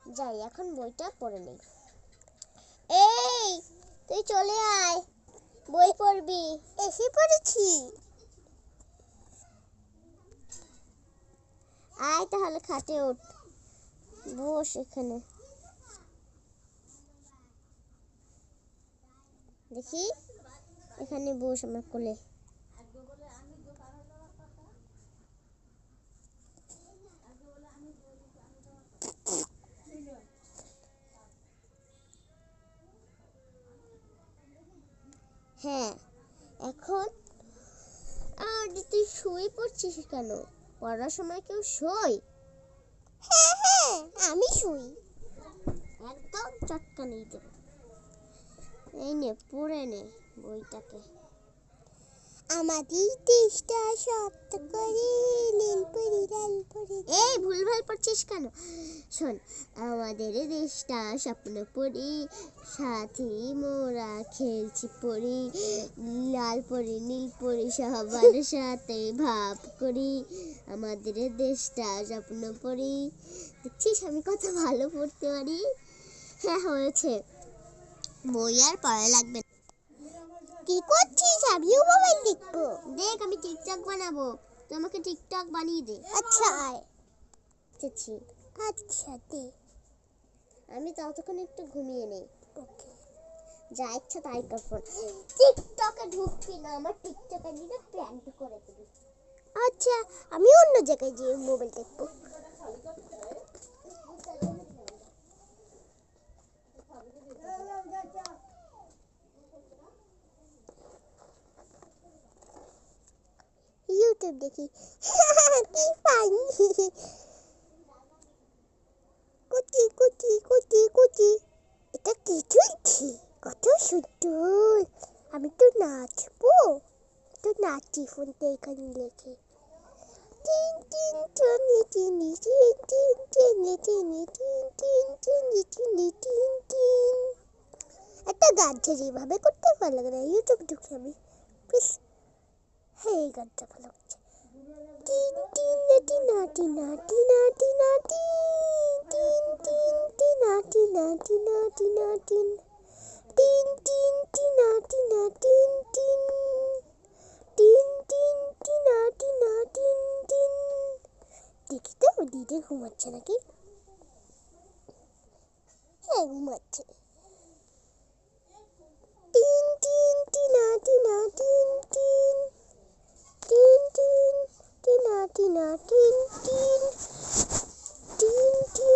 যাই এখন বইটা পড়ে নেই। এই তুই চলে আয়, বই পড়বি। এসে পড়েছি। আয় তাহলে খাটে ওঠ, বস এখানে। দেখি এখানে বস আমার কোলে। হ্যাঁ এখন আর তুই শুয়ে পড়ছিস কেন? পড়ার সময় কেউ শোয়? হ্যাঁ হ্যাঁ আমি শুই। একদম চটকা নেই দেব। এই নে পড়ে নে বইটাকে। আমাদের দেশটা শব্দ করে নীলপরি লালপরি। এই ভুলভাল পড়ছিস কেন? শোন, আমাদের দেশটা স্বপ্ন পরি, সাথী মোরা খেলছি পরি, লাল পরি নীল পরি সবার সাথে ভাব করি, আমাদের দেশটা স্বপ্ন পরি। দেখছিস আমি কত ভালো পড়তে পারি। হ্যাঁ হয়েছে, বই আর পড়া লাগবে না। কি করছিস? আমিও মোবাইল দেখবো। দেখ আমি টিকটক বানাবো, তুই আমাকে টিকটক বানিয়ে দে। আচ্ছা আয়। আচ্ছা দে। আমি ততক্ষণ একটু ঘুমিয়ে নেই। ওকে, যা ইচ্ছা তাই কর। টিকটকে ঢুকবি না, আমার টিকটকে গিয়ে প্র্যাঙ্ক করে দিবি। আচ্ছা আমি অন্য জায়গায় গিয়ে মোবাইল দেখবো। ইউটিউব দেখি। কি ফানি। কুচি কুচি কুচি কুচি। এটা কি চলছে? কত সুন্দর। আমি তো নাচবো। তো নাচি ফোনটা এখানে রেখে। টিন টিন টিনি টিনি টিন টিন টিনি টিনি টিন টিন টিনি টিনি টিন টিন। একটা গান ছেড়ে এভাবে করতে ভালো লাগে না। ইউটিউব ঢুকে আমি প্লিজ। হ্যাঁ এই গানটা ভালো লাগছে। Tin tin Tina Tina Tina Tina tin tin tin Tina Tina Tina Tina tin tin tin Tina Tina tin tin tin tin Tina Tina tin tin. দেখি তো দিদি ঘুমাচ্ছে নাকি? হ্যাঁ ঘুমাচ্ছে। Tin tin Tina Tina tin tin tin tin Tina Tina tin tin tin tin